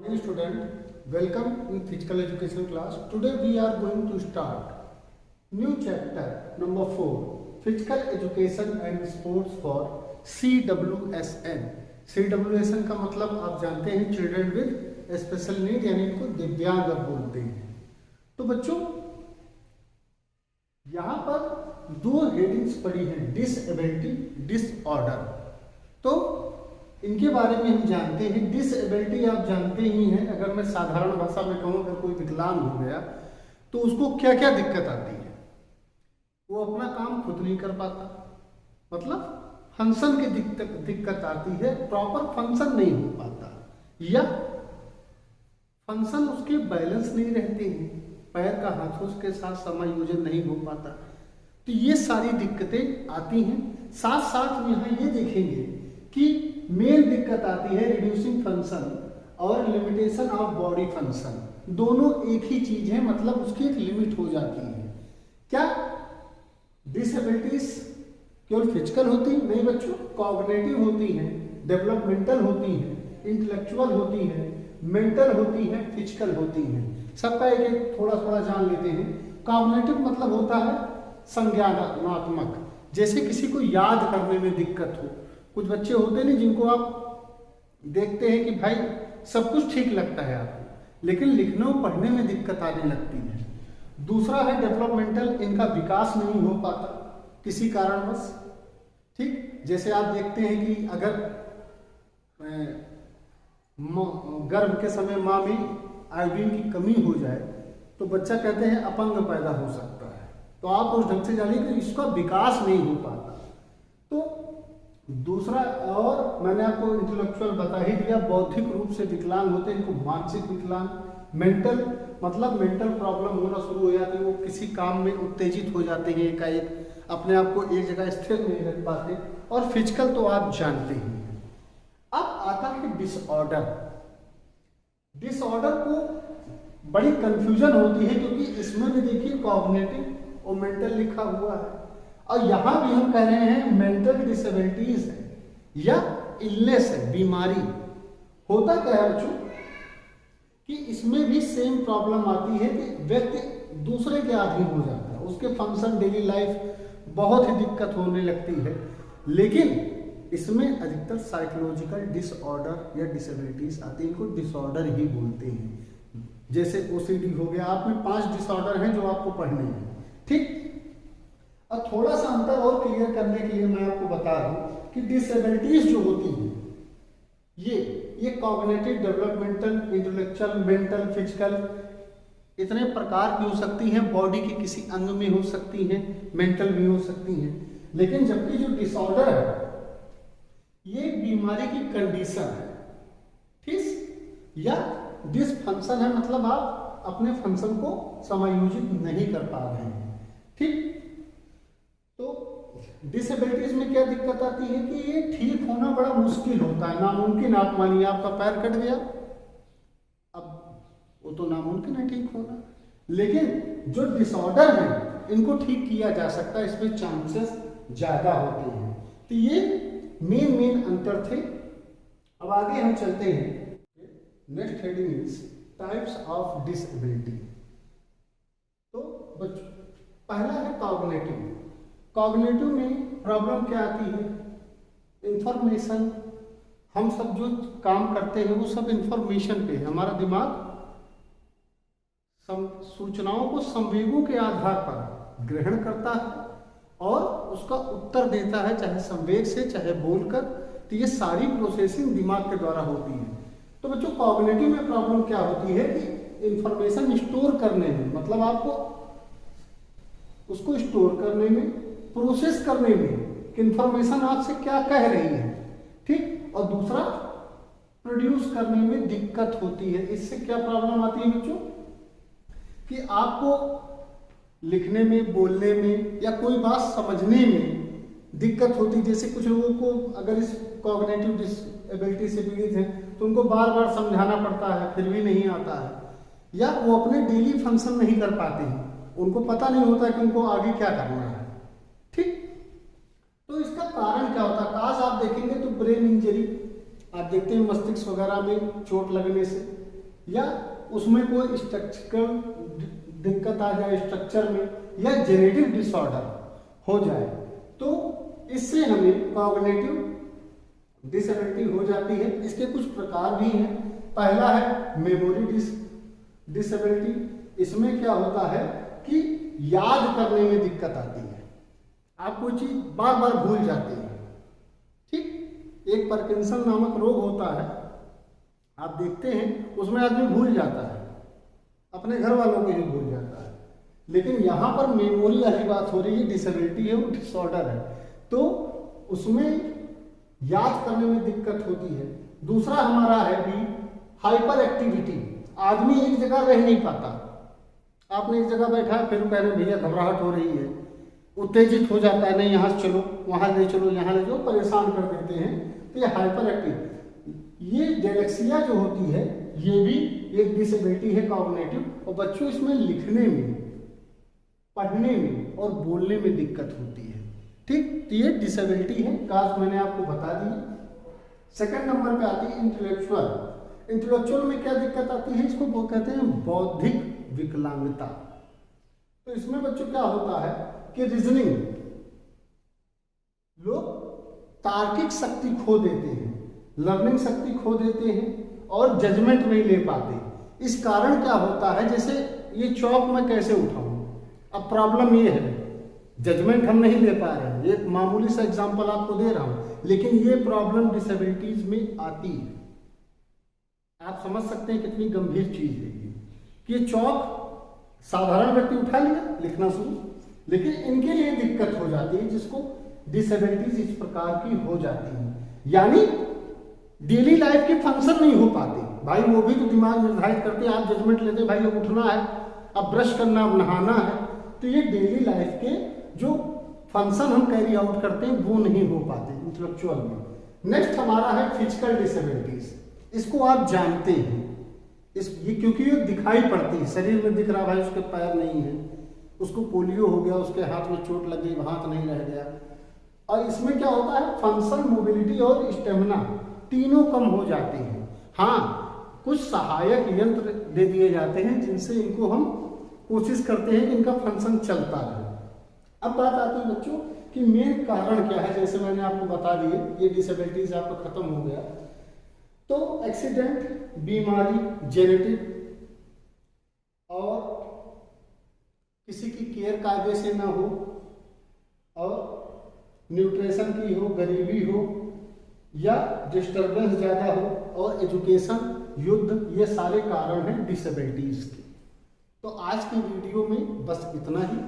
Dear student, welcome in physical education class. Today we are going to start new chapter number 4, physical education and sports for CWSN. CWSN का मतलब आप जानते हैं children with special need, यानी इनको दिव्यांग आप बोलते हैं। तो बच्चों यहाँ पर दो हेडिंग्स पड़ी हैं, डिसएबिलिटी, डिसऑर्डर। तो इनके बारे में हम जानते हैं। डिसएबिलिटी आप जानते ही हैं, अगर मैं साधारण भाषा में कहूँ, अगर कोई विकलांग हो गया तो उसको क्या क्या दिक्कत आती है। वो अपना काम खुद नहीं कर पाता, मतलब फंक्शन की दिक्कत आती है, प्रॉपर फंक्शन नहीं हो पाता, या फंक्शन उसके बैलेंस नहीं रहते हैं, पैर का हाथों के साथ समायोजन नहीं हो पाता। तो ये सारी दिक्कतें आती हैं। साथ साथ में यहाँ ये देखेंगे कि मेन दिक्कत आती है रिड्यूसिंग फंक्शन और लिमिटेशन ऑफ बॉडी फंक्शन। दोनों एक ही चीज है, मतलब उसकी एक लिमिट हो जाती है। क्या डिसेबिलिटीज केवल फिजिकल होती नहीं बच्चों, कॉग्निटिव होती हैं, डेवलपमेंटल होती हैं, इंटेलेक्चुअल होती हैं, मेंटल होती हैं, फिजिकल होती हैं। सबका एक एक थोड़ा थोड़ा जान लेते हैं। कॉग्निटिव मतलब होता है संज्ञानात्मक, जैसे किसी को याद करने में दिक्कत हो। कुछ बच्चे होते नहीं जिनको आप देखते हैं कि भाई सब कुछ ठीक लगता है आपको, लेकिन लिखने और पढ़ने में दिक्कत आने लगती है। दूसरा है डेवलपमेंटल, इनका विकास नहीं हो पाता किसी कारणवश। ठीक, जैसे आप देखते हैं कि अगर गर्भ के समय माँ में आयोडीन की कमी हो जाए तो बच्चा कहते हैं अपंग पैदा हो सकता है। तो आप उस ढंग से जानिए कि इसका विकास नहीं हो पाता। तो दूसरा, और मैंने आपको इंटेलेक्चुअल बता ही दिया, बौद्धिक रूप से विकलांग होते हैं, इनको मानसिक विकलांग। मेंटल मतलब मेंटल प्रॉब्लम होना शुरू हो जाती है, वो किसी काम में उत्तेजित हो जाते हैं, एकाएक अपने आप को एक जगह स्थिर नहीं रख पाते। और फिजिकल तो आप जानते ही हैं। अब आता है डिसऑर्डर। डिसऑर्डर को बड़ी कंफ्यूजन होती है, क्योंकि इसमें भी देखिए कॉग्निटिव और मेंटल लिखा हुआ है, और यहां भी हम कह रहे हैं मेंटल डिसेबिलिटीज है या इलनेस है, बीमारी। होता क्या है बच्चों कि इसमें भी सेम प्रॉब्लम आती है कि व्यक्ति दूसरे के अधीन हो जाता है, उसके फंक्शन डेली लाइफ बहुत ही दिक्कत होने लगती है। लेकिन इसमें अधिकतर साइकोलॉजिकल डिसऑर्डर या डिसेबिलिटीज आती है, इनको डिसऑर्डर ही बोलते हैं। जैसे ओसीडी हो गया, आप में 5 डिसऑर्डर हैं जो आपको पढ़ने हैं। ठीक, अब थोड़ा सा अंतर और क्लियर करने के लिए मैं आपको बता रहा हूं कि डिसेबिलिटीज जो होती हैं ये cognitive, developmental, intellectual, mental, physical, इतने प्रकार की हो सकती हैं। बॉडी के किसी अंग में हो सकती हैं, मेंटल भी हो सकती हैं। लेकिन जबकि जो डिसऑर्डर है ये बीमारी की कंडीशन है, ठीक, या डिसफंक्शन है, मतलब आप अपने फंक्शन को समायोजित नहीं कर पा रहे हैं। ठीक, तो डिसेबिलिटीज में क्या दिक्कत आती है कि ये ठीक होना बड़ा मुश्किल होता है, नामुमकिन। आप मानिए आपका पैर कट गया, अब वो तो नामुमकिन है ठीक होना, लेकिन जो डिसऑर्डर है इनको ठीक किया जा सकता है, इसमें चांसेस ज्यादा होते हैं। तो ये मेन अंतर थे। अब आगे हम चलते हैं। Next heading is types of disability. तो बच्चों पहला है कॉग्निटिव। कॉग्निटिव में प्रॉब्लम क्या आती है? इंफॉर्मेशन। हम सब जो काम करते हैं वो सब इंफॉर्मेशन पे है। हमारा दिमाग सूचनाओं को संवेगों के आधार पर ग्रहण करता है और उसका उत्तर देता है, चाहे संवेग से चाहे बोलकर। तो ये सारी प्रोसेसिंग दिमाग के द्वारा होती है। तो बच्चों कॉग्निटिव में प्रॉब्लम क्या होती है कि इंफॉर्मेशन स्टोर करने में, मतलब आपको उसको स्टोर करने में, प्रोसेस करने में कि इंफॉर्मेशन आपसे क्या कह रही है। ठीक, और दूसरा प्रोड्यूस करने में दिक्कत होती है। इससे क्या प्रॉब्लम आती है बच्चों कि आपको लिखने में, बोलने में या कोई बात समझने में दिक्कत होती। जैसे कुछ लोगों को अगर इस कॉग्निटिव डिसेबिलिटी से पीड़ित हैं तो उनको बार बार समझाना पड़ता है, फिर भी नहीं आता है, या वो अपने डेली फंक्शन नहीं कर पाते हैं, उनको पता नहीं होता कि उनको आगे क्या करना है। ठीक, तो इसका कारण क्या होता है? काज आप देखेंगे तो ब्रेन इंजरी आप देखते हैं, मस्तिष्क वगैरह में चोट लगने से या उसमें कोई स्ट्रक्चरल दिक्कत आ जाए स्ट्रक्चर में, या जेनेटिक डिसऑर्डर हो जाए, तो इससे हमें कॉग्निटिव डिसेबिलिटी हो जाती है। इसके कुछ प्रकार भी हैं। पहला है मेमोरी डिसेबिलिटी। इसमें क्या होता है कि याद करने में दिक्कत आती है, आप कोई चीज बार बार भूल जाते हैं। ठीक, एक पार्किंसन नामक रोग होता है, आप देखते हैं उसमें आदमी भूल जाता है, अपने घर वालों को ही भूल जाता है। लेकिन यहाँ पर मेमोरी वाली बात हो रही है, डिसेबिलिटी है, वो डिसऑर्डर है, तो उसमें याद करने में दिक्कत होती है। दूसरा हमारा है भी हाइपर एक्टिविटी। आदमी एक जगह रह नहीं पाता। आपने एक जगह बैठा है, फिर कह रहे भैया घबराहट हो रही है, उत्तेजित हो जाता है, नहीं यहाँ से चलो, वहाँ ले चलो, यहाँ ले चलो, परेशान कर देते हैं। तो ये हाइपर एक्टिव, ये डेलेक्सिया जो होती है, ये भी एक डिसेबिलिटी है कॉग्निटिव। और बच्चों इसमें लिखने में, पढ़ने में और बोलने में दिक्कत होती है। ठीक, तो ये डिसेबिलिटी है, काश मैंने आपको बता दी। सेकंड नंबर पे आती है इंटेलेक्चुअल। इंटेलेक्चुअल में क्या दिक्कत आती है, इसको वो कहते हैं बौद्धिक विकलांगता। तो इसमें बच्चों क्या होता है कि रीजनिंग, लोग तार्किक शक्ति खो देते हैं, लर्निंग शक्ति खो देते हैं और जजमेंट नहीं ले पाते। इस कारण क्या होता है, जैसे ये चौक में कैसे उठाऊं, अब प्रॉब्लम ये है जजमेंट हम नहीं ले पा रहे हैं। ये मामूली सा एग्जांपल आपको दे रहा हूं, लेकिन ये प्रॉब्लम डिसेबिलिटीज में आती है। आप समझ सकते हैं कितनी गंभीर चीज है ये, कि ये चौक साधारण व्यक्ति उठा लिया, लिखना शुरू, लेकिन इनके लिए दिक्कत हो जाती है, जिसको डिसेबिलिटीज इस प्रकार की हो जाती है। यानी डेली लाइफ के फंक्शन नहीं हो पाते। भाई वो भी तो दिमाग निर्धारित करते हैं, आप जजमेंट लेते हैं, भाई अब उठना है, अब ब्रश करना, अब नहाना है। तो ये डेली लाइफ के जो फंक्शन हम कैरी आउट करते हैं वो नहीं हो पाते इंटेलेक्चुअल में। नेक्स्ट हमारा है फिजिकल डिसेबिलिटीज। इसको आप जानते हैं, ये क्योंकि ये दिखाई पड़ती है, शरीर में दिख रहा, भाई उसके पैर नहीं है, उसको पोलियो हो गया, उसके हाथ में चोट लग गई, हाथ नहीं रह गया। और इसमें क्या होता है, फंक्शन, मोबिलिटी और स्टेमिना तीनों कम हो जाते हैं। हाँ, कुछ सहायक यंत्र दे दिए जाते हैं जिनसे इनको हम कोशिश करते हैं कि इनका फंक्शन चलता रहे। अब बात आती है बच्चों कि मेन कारण क्या है। जैसे मैंने आपको बता दिए, ये डिसेबिलिटीज आपका खत्म हो गया। तो एक्सीडेंट, बीमारी, जेनेटिक और किसी की केयर कायदे से ना हो, और न्यूट्रिशन की हो, गरीबी हो, या डिस्टर्बेंस ज़्यादा हो, और एजुकेशन, युद्ध, ये सारे कारण हैं डिसेबिलिटीज के। तो आज की वीडियो में बस इतना ही।